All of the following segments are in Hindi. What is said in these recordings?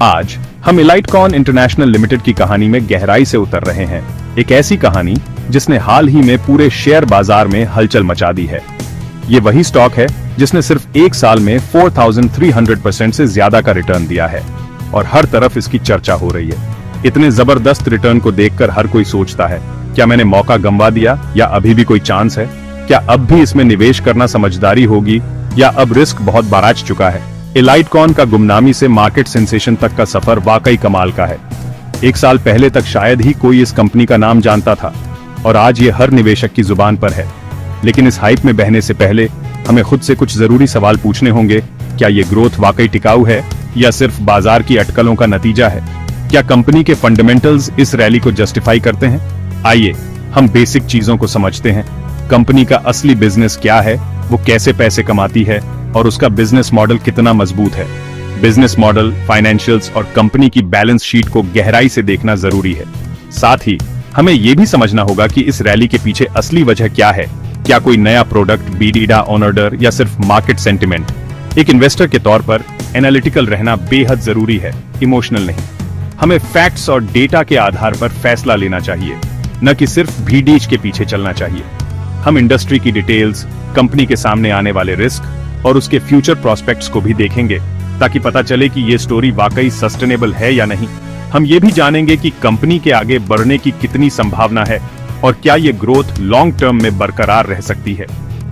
आज हम इलाइटकॉन इंटरनेशनल लिमिटेड की कहानी में गहराई से उतर रहे हैं। एक ऐसी कहानी जिसने हाल ही में पूरे शेयर बाजार में हलचल मचा दी है। ये वही स्टॉक है जिसने सिर्फ एक साल में 4300% से ज्यादा का रिटर्न दिया है और हर तरफ इसकी चर्चा हो रही है। इतने जबरदस्त रिटर्न को देखकर हर कोई सोचता है, क्या मैंने मौका गंवा दिया या अभी भी कोई चांस है? क्या अब भी इसमें निवेश करना समझदारी होगी या अब रिस्क बहुत बाराच चुका है? इलाइटकॉन का गुमनामी से मार्केट सेंसेशन तक का सफर वाकई कमाल का है। एक साल पहले तक शायद ही कोई इस कंपनी का नाम जानता था और आज ये हर निवेशक की जुबान पर है। लेकिन इस हाइप में बहने से पहले हमें खुद से कुछ जरूरी सवाल पूछने होंगे। क्या ये ग्रोथ वाकई टिकाऊ है या सिर्फ बाजार की अटकलों का नतीजा है? क्या कंपनी के फंडामेंटल्स इस रैली को जस्टिफाई करते हैं? आइए हम बेसिक चीजों को समझते हैं। कंपनी का असली बिजनेस क्या है, वो कैसे पैसे कमाती है और उसका बिजनेस मॉडल कितना मजबूत है। बिजनेस मॉडल, फाइनेंशियल्स और कंपनी की बैलेंस शीट को गहराई से देखना जरूरी है। साथ ही हमें यह भी समझना होगा कि इस रैली के पीछे असली वजह क्या है। क्या कोई नया प्रोडक्ट, बीडीडा ऑनर या सिर्फ मार्केट सेंटिमेंट? एक इन्वेस्टर के तौर पर एनालिटिकल रहना बेहद जरूरी है, इमोशनल नहीं। हमें फैक्ट्स और डेटा के आधार पर फैसला लेना चाहिए, न कि सिर्फ भीडीज के पीछे चलना चाहिए। हम इंडस्ट्री की डिटेल्स, कंपनी के सामने आने वाले रिस्क और उसके फ्यूचर प्रोस्पेक्ट्स को भी देखेंगे ताकि पता चले कि ये स्टोरी वाकई सस्टेनेबल है या नहीं। हम ये भी जानेंगे कि कंपनी के आगे बढ़ने की कितनी संभावना है और क्या ये ग्रोथ लॉन्ग टर्म में बरकरार रह सकती है।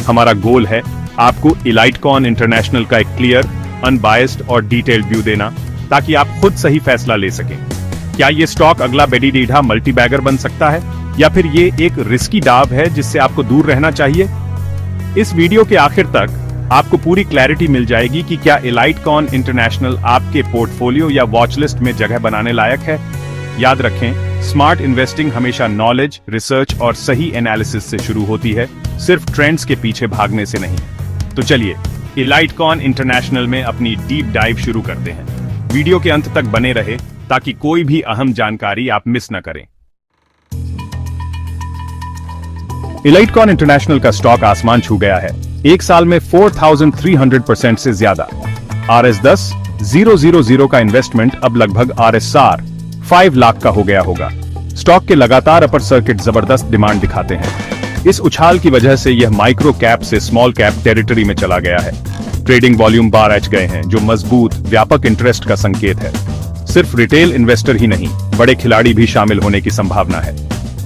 हमारा गोल है आपको इलाइटकॉन इंटरनेशनल का एक क्लियर, अनबायस्ड और डिटेल्ड व्यू देना ताकि आप खुद सही फैसला ले सकें। क्या ये स्टॉक अगला बेडीडीडा मल्टीबैगर बन सकता है या फिर ये एक रिस्की दाव है जिससे आपको दूर रहना चाहिए? इस वीडियो के आखिर तक आपको पूरी क्लैरिटी मिल जाएगी कि क्या इलाइटकॉन इंटरनेशनल आपके पोर्टफोलियो या वॉच लिस्ट में जगह बनाने लायक है। याद रखें, स्मार्ट इन्वेस्टिंग हमेशा नॉलेज, रिसर्च और सही एनालिसिस से शुरू होती है, सिर्फ ट्रेंड्स के पीछे भागने से नहीं। तो चलिए इलाइटकॉन इंटरनेशनल में अपनी डीप डाइव शुरू करते हैं। वीडियो के अंत तक बने रहे ताकि कोई भी अहम जानकारी आप मिस न करें। इलाइटकॉन इंटरनेशनल का स्टॉक आसमान छू गया है। एक साल में 4300% से ज्यादा। RS10,000 का इन्वेस्टमेंट अब लगभग RSR 5 लाख का हो गया होगा। स्टॉक के लगातार अपर सर्किट जबरदस्त डिमांड दिखाते हैं। इस उछाल की वजह से यह माइक्रो कैप से स्मॉल कैप टेरिटरी में चला गया है। ट्रेडिंग वॉल्यूम बार एच गए हैं, जो मजबूत व्यापक इंटरेस्ट का संकेत है। सिर्फ रिटेल इन्वेस्टर ही नहीं, बड़े खिलाड़ी भी शामिल होने की संभावना है।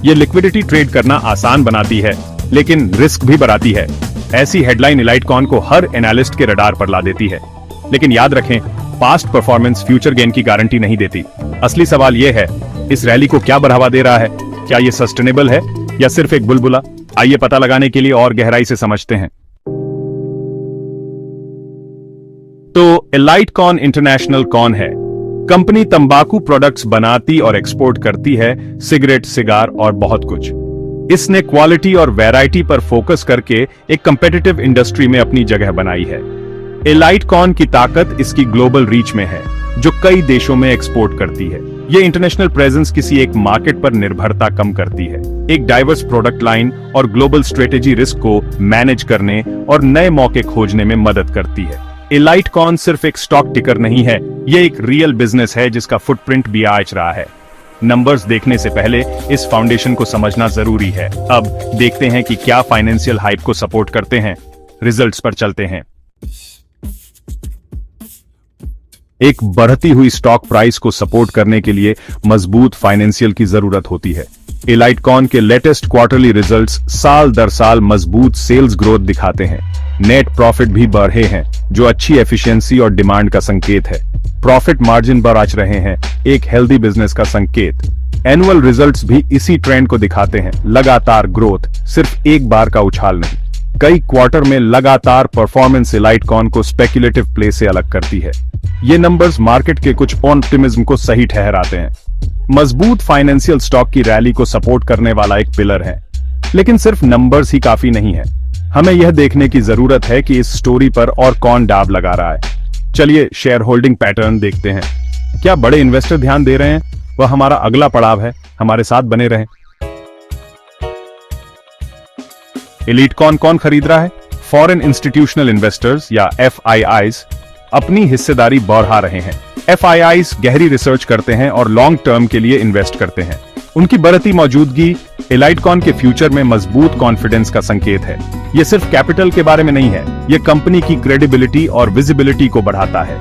ये लिक्विडिटी ट्रेड करना आसान बनाती है, लेकिन रिस्क भी बढ़ाती है। ऐसी हेडलाइन इलाइटकॉन को हर एनालिस्ट के रडार पर ला देती है। लेकिन याद रखें, पास्ट परफॉर्मेंस फ्यूचर गेन की गारंटी नहीं देती। असली सवाल यह है, इस रैली को क्या बढ़ावा दे रहा है? क्या यह सस्टेनेबल है या सिर्फ एक बुलबुला? आइए पता लगाने के लिए और गहराई से समझते हैं। तो इलाइटकॉन इंटरनेशनल कौन है? कंपनी तंबाकू प्रोडक्ट्स बनाती और एक्सपोर्ट करती है, सिगरेट, सिगार और बहुत कुछ। इसने क्वालिटी और वैरायटी पर फोकस करके एक कंपेटिटिव इंडस्ट्री में अपनी जगह बनाई है। इलाइटकॉन की ताकत इसकी ग्लोबल रीच में है, जो कई देशों में एक्सपोर्ट करती है। ये इंटरनेशनल प्रेजेंस किसी एक मार्केट पर निर्भरता कम करती है। एक डाइवर्स प्रोडक्ट लाइन और ग्लोबल स्ट्रेटेजी रिस्क को मैनेज करने और नए मौके खोजने में मदद करती है। इलाइटकॉन सिर्फ एक स्टॉक टिकर नहीं है, ये एक रियल बिजनेस है जिसका फुटप्रिंट भी आंच रहा है। नंबर्स देखने से पहले इस फाउंडेशन को समझना जरूरी है। अब देखते हैं कि क्या फाइनेंशियल हाइप को सपोर्ट करते हैं। रिजल्ट्स पर चलते हैं। एक बढ़ती हुई स्टॉक प्राइस को सपोर्ट करने के लिए मजबूत फाइनेंशियल की जरूरत होती है। इलाइटकॉन के लेटेस्ट क्वार्टरली रिजल्ट्स साल दर साल मजबूत सेल्स ग्रोथ दिखाते हैं। नेट प्रॉफिट भी बढ़े हैं, जो अच्छी एफिशिएंसी और डिमांड का संकेत है। प्रॉफिट मार्जिन बढ़ रहे हैं, एक हेल्दी बिजनेस का संकेत। एनुअल रिजल्ट्स भी इसी ट्रेंड को दिखाते हैं। लगातार ग्रोथ, सिर्फ एक बार का उछाल नहीं। कई क्वार्टर में लगातार परफॉर्मेंस इलाइटकॉन को स्पेक्युलेटिव प्ले से अलग करती है। ये नंबर्स मार्केट के कुछ ऑप्टिमिज्म को सही ठहराते हैं। मजबूत फाइनेंशियल स्टॉक की रैली को सपोर्ट करने वाला एक पिलर है। लेकिन सिर्फ नंबर्स ही काफी नहीं है। हमें यह देखने की जरूरत है कि इस स्टोरी पर और कौन दांव लगा रहा है। चलिए शेयर होल्डिंग पैटर्न देखते हैं। क्या बड़े इन्वेस्टर ध्यान दे रहे हैं? वह हमारा अगला पड़ाव है। हमारे साथ बने रहें। इलाइटकॉन कौन खरीद रहा है? फॉरेन इंस्टीट्यूशनल इन्वेस्टर्स या FIIs अपनी हिस्सेदारी बढ़ा रहे हैं। FIIs गहरी रिसर्च करते हैं और लॉन्ग टर्म के लिए इन्वेस्ट करते हैं। उनकी बढ़ती मौजूदगी एलाइटकॉन के फ्यूचर में मजबूत कॉन्फिडेंस का संकेत है। ये सिर्फ कैपिटल के बारे में नहीं है, ये कंपनी की क्रेडिबिलिटी और विजिबिलिटी को बढ़ाता है।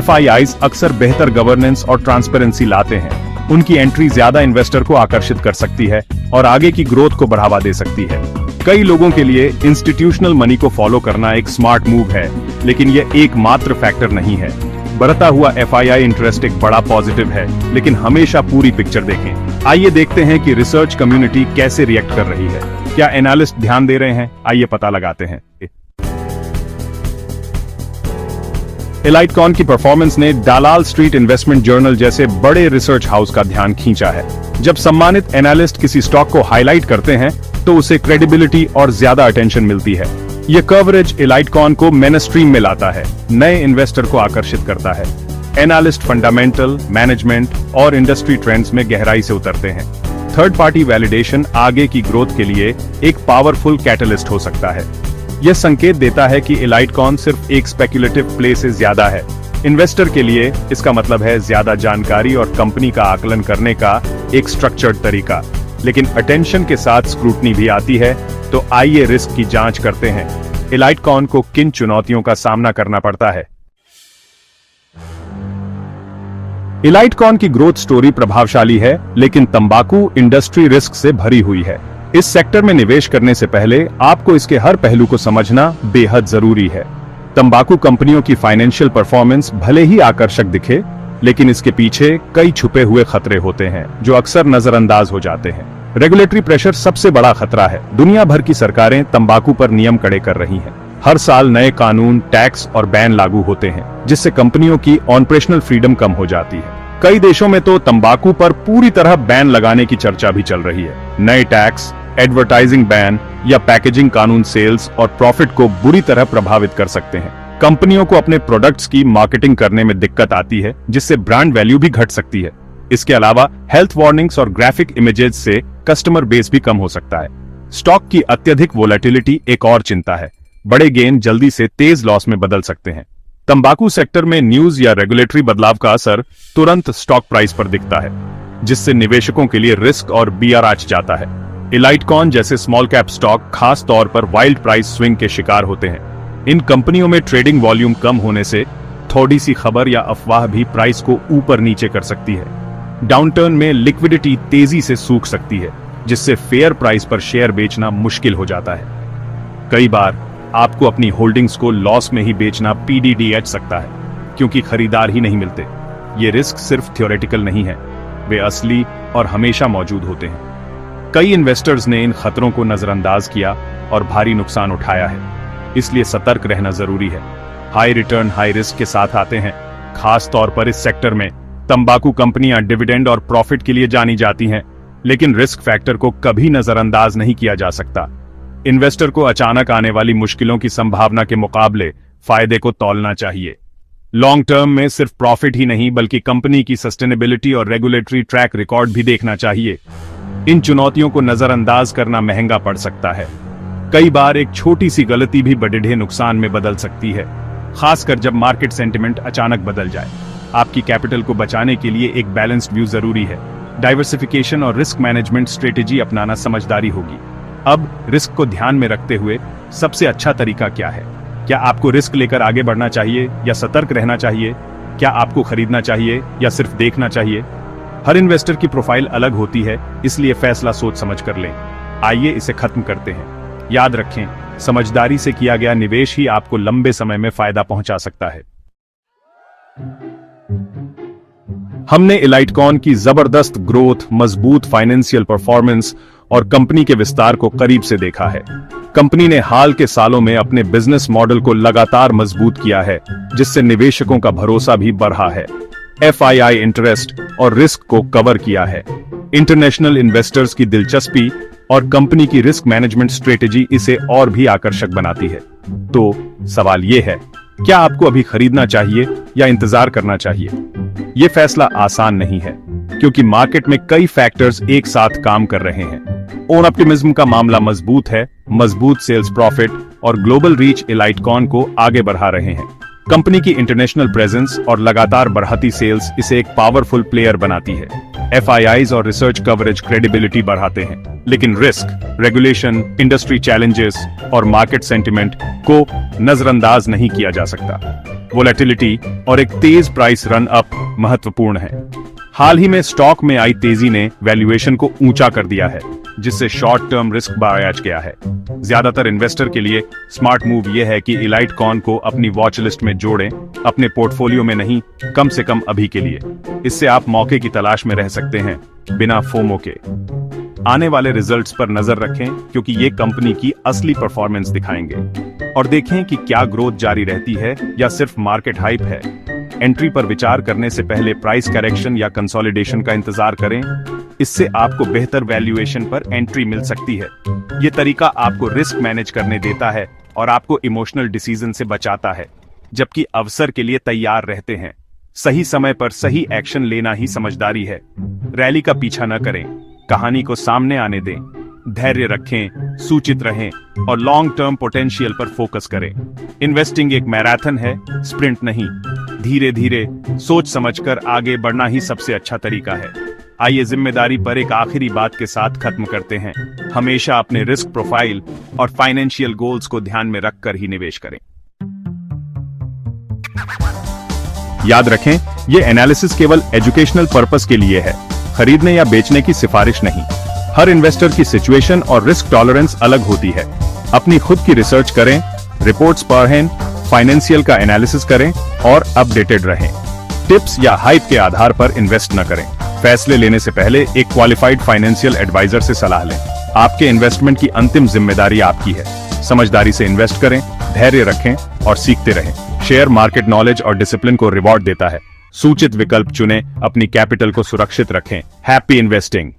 FIIs अक्सर बेहतर गवर्नेंस और ट्रांसपेरेंसी लाते हैं। उनकी एंट्री ज्यादा इन्वेस्टर को आकर्षित कर सकती है और आगे की ग्रोथ को बढ़ावा दे सकती है। कई लोगों के लिए इंस्टीट्यूशनल मनी को फॉलो करना एक स्मार्ट मूव है, लेकिन यह एकमात्र फैक्टर नहीं है। बढ़ता हुआ FII इंटरेस्ट एक बड़ा पॉजिटिव है, लेकिन हमेशा पूरी पिक्चर देखें। आइए देखते हैं कि रिसर्च कम्युनिटी कैसे रिएक्ट कर रही है। क्या एनालिस्ट ध्यान दे रहे हैं? आइए पता लगाते हैं। एलाइटकॉन की परफॉर्मेंस ने दलाल स्ट्रीट इन्वेस्टमेंट जर्नल जैसे बड़े रिसर्च हाउस का ध्यान खींचा है। जब सम्मानित एनालिस्ट किसी स्टॉक को हाईलाइट करते हैं तो उसे क्रेडिबिलिटी और ज्यादा अटेंशन मिलती है। यह कवरेज एलाइटकॉन को मेनस्ट्रीम में लाता है, नए इन्वेस्टर को आकर्षित करता है। एनालिस्ट फंडामेंटल, मैनेजमेंट और इंडस्ट्री ट्रेंड्स में गहराई से उतरते हैं। थर्ड पार्टी वैलिडेशन आगे की ग्रोथ के लिए एक पावरफुल कैटलिस्ट हो सकता है। यह संकेत देता है कि एलाइटकॉन सिर्फ एक स्पेक्युलेटिव प्ले से ज्यादा है। इन्वेस्टर के लिए इसका मतलब है ज्यादा जानकारी और कंपनी का आकलन करने का एक स्ट्रक्चर्ड तरीका। लेकिन अटेंशन के साथ स्क्रूटनी भी आती है, तो आइए रिस्क की जांच करते हैं। एलाइटकॉन को किन चुनौतियों का सामना करना पड़ता है? एलाइटकॉन की ग्रोथ स्टोरी प्रभावशाली है, लेकिन तंबाकू इंडस्ट्री रिस्क से भरी हुई है। इस सेक्टर में निवेश करने से पहले आपको इसके हर पहलू को समझना बेहद जरूरी है। तंबाकू कंपनियों की फाइनेंशियल परफॉर्मेंस भले ही आकर्षक दिखे, लेकिन इसके पीछे कई छुपे हुए खतरे होते हैं जो अक्सर नजरअंदाज हो जाते हैं। रेगुलेटरी प्रेशर सबसे बड़ा खतरा है। दुनिया भर की सरकारें तंबाकू पर नियम कड़े कर रही हैं। हर साल नए कानून, टैक्स और बैन लागू होते हैं, जिससे कंपनियों की ऑपरेशनल फ्रीडम कम हो जाती है। कई देशों में तो तंबाकू पर पूरी तरह बैन लगाने की चर्चा भी चल रही है। नए टैक्स, एडवर्टाइजिंग बैन या पैकेजिंग कानून सेल्स और प्रॉफिट को बुरी तरह प्रभावित कर सकते हैं। कंपनियों को अपने प्रोडक्ट्स की मार्केटिंग करने में दिक्कत आती है, जिससे ब्रांड वैल्यू भी घट सकती है। इसके अलावा हेल्थ वार्निंग्स और ग्राफिक इमेजेस से कस्टमर बेस भी कम हो सकता है। स्टॉक की अत्यधिक वोलेटिलिटी एक और चिंता है। बड़े गेन जल्दी से तेज लॉस में बदल सकते हैं। तंबाकू सेक्टर में न्यूज या रेगुलेटरी बदलाव का असर तुरंत स्टॉक प्राइस पर दिखता है, जिससे निवेशकों के लिए रिस्क और बीआर आंच जाता है। एलाइटकॉन जैसे स्मॉल कैप स्टॉक खास तौर पर वाइल्ड प्राइस स्विंग के शिकार होते हैं। इन कंपनियों में ट्रेडिंग वॉल्यूम कम होने से थोड़ी सी खबर या अफवाह भी प्राइस को ऊपर नीचे कर सकती है। डाउनटर्न में लिक्विडिटी तेजी से सूख सकती है, जिससे फेयर प्राइस पर शेयर बेचना मुश्किल हो जाता है। कई बार आपको अपनी होल्डिंग्स को लॉस में ही बेचना PDDH सकता है, क्योंकि खरीदार ही नहीं मिलते। ये रिस्क सिर्फ थ्योरेटिकल नहीं है, वे असली और हमेशा मौजूद होते हैं। कई इन्वेस्टर्स ने इन खतरों को नजरअंदाज किया और भारी नुकसान उठाया है, इसलिए सतर्क रहना जरूरी है। हाई रिटर्न हाई रिस्क के साथ आते हैं। खास तौर पर इस सेक्टर में तंबाकू कंपनियां डिविडेंड और प्रॉफिट के लिए जानी जाती हैं, लेकिन रिस्क फैक्टर को कभी नजरअंदाज नहीं किया जा सकता। इन्वेस्टर को अचानक आने वाली मुश्किलों की संभावना के मुकाबले फायदे को तौलना चाहिए। लॉन्ग टर्म में सिर्फ प्रॉफिट ही नहीं, बल्कि कंपनी की सस्टेनेबिलिटी और रेगुलेटरी ट्रैक रिकॉर्ड भी देखना चाहिए। इन चुनौतियों को नजरअंदाज करना महंगा पड़ सकता है। कई बार एक छोटी सी गलती भी बड़े नुकसान में बदल सकती है, खासकर जब मार्केट सेंटिमेंट अचानक बदल जाए। आपकी कैपिटल को बचाने के लिए एक बैलेंस्ड व्यू जरूरी है। डाइवर्सिफिकेशन और रिस्क मैनेजमेंट स्ट्रेटेजी अपनाना समझदारी होगी। अब रिस्क को ध्यान में रखते हुए सबसे अच्छा तरीका क्या है? क्या आपको रिस्क लेकर आगे बढ़ना चाहिए या सतर्क रहना चाहिए? क्या आपको खरीदना चाहिए या सिर्फ देखना चाहिए? हर इन्वेस्टर की प्रोफाइल अलग होती है, इसलिए फैसला सोच समझ कर लें। आइए इसे खत्म करते हैं। याद रखें, समझदारी से किया गया निवेश ही आपको लंबे समय में फायदा पहुंचा सकता है। हमने एलाइटकॉन की जबरदस्त ग्रोथ, मजबूत फाइनेंशियल परफॉर्मेंस और कंपनी के विस्तार को करीब से देखा है। कंपनी ने हाल के सालों में अपने बिजनेस मॉडल को लगातार मजबूत किया है, जिससे निवेशकों का भरोसा भी बढ़ा है। FII इंटरेस्ट और रिस्क को कवर किया है। इंटरनेशनल इन्वेस्टर्स की दिलचस्पी और कंपनी की रिस्क मैनेजमेंट स्ट्रेटेजी इसे और भी आकर्षक बनाती है। तो सवाल यह है, क्या आपको अभी खरीदना चाहिए या इंतजार करना चाहिए? यह फैसला आसान नहीं है, क्योंकि मार्केट में कई फैक्टर्स एक साथ काम कर रहे हैं। ओन ऑप्टिमिज्म का मामला मजबूत है, मजबूत सेल्स प्रॉफिट और ग्लोबल रीच एलाइटकॉन को आगे बढ़ा रहे हैं। कंपनी की इंटरनेशनल प्रेजेंस और लगातार बढ़ती सेल्स इसे एक पावरफुल प्लेयर बनाती है। FIIs और रिसर्च कवरेज क्रेडिबिलिटी बढ़ाते हैं, लेकिन रिस्क, रेगुलेशन, इंडस्ट्री चैलेंजेस और मार्केट सेंटिमेंट को नजरअंदाज नहीं किया जा सकता। वोलेटिलिटी और एक तेज प्राइस रन अप महत्वपूर्ण है। हाल ही में स्टॉक में आई तेजी ने वैल्यूएशन को ऊंचा कर दिया है, जिससे शॉर्ट टर्म रिस्क बढ़ गया है। ज्यादातर इन्वेस्टर के लिए स्मार्ट मूव यह है कि EliteCon को अपनी वॉच लिस्ट में जोड़ें, अपने पोर्टफोलियो में नहीं, कम से कम अभी के लिए। इससे आप मौके की तलाश में रह सकते हैं बिना फोमो के। आने वाले रिजल्ट्स पर नजर रखें, क्योंकि ये कंपनी की असली परफॉर्मेंस दिखाएंगे। और देखें कि क्या ग्रोथ जारी रहती है या सिर्फ मार्केट हाइप है। एंट्री पर विचार करने से पहले प्राइस करेक्शन या कंसोलिडेशन का इंतजार करें, इससे आपको बेहतर वैल्यूएशन पर एंट्री मिल सकती है। ये तरीका आपको रिस्क मैनेज करने देता है और आपको इमोशनल डिसीजन से बचाता है, जबकि अवसर के लिए तैयार रहते हैं। सही समय पर सही एक्शन लेना ही समझदारी है। रैली का पीछा न करें, कहानी को सामने आने दें, धैर्य रखें, सूचित रहें और लॉन्ग टर्म पोटेंशियल पर फोकस करें। इन्वेस्टिंग एक मैराथन है, स्प्रिंट नहीं। धीरे धीरे सोच समझकर आगे बढ़ना ही सबसे अच्छा तरीका है। आइए जिम्मेदारी पर एक आखिरी बात के साथ खत्म करते हैं। हमेशा अपने रिस्क प्रोफाइल और फाइनेंशियल गोल्स को ध्यान में रखकर ही निवेश करें। याद रखें, ये एनालिसिस केवल एजुकेशनल पर्पस के लिए है, खरीदने या बेचने की सिफारिश नहीं। हर इन्वेस्टर की सिचुएशन और रिस्क टॉलरेंस अलग होती है। अपनी खुद की रिसर्च करें, रिपोर्ट्स पढ़ें, फाइनेंशियल का एनालिसिस करें और अपडेटेड रहें। टिप्स या हाइप के आधार पर इन्वेस्ट न करें। फैसले लेने से पहले एक क्वालिफाइड फाइनेंशियल एडवाइजर से सलाह लें। आपके इन्वेस्टमेंट की अंतिम जिम्मेदारी आपकी है। समझदारी से इन्वेस्ट करें, धैर्य रखें और सीखते रहें। शेयर मार्केट नॉलेज और डिसिप्लिन को रिवॉर्ड देता है। सूचित विकल्प चुनें, अपनी कैपिटल को सुरक्षित रखें। Happy investing.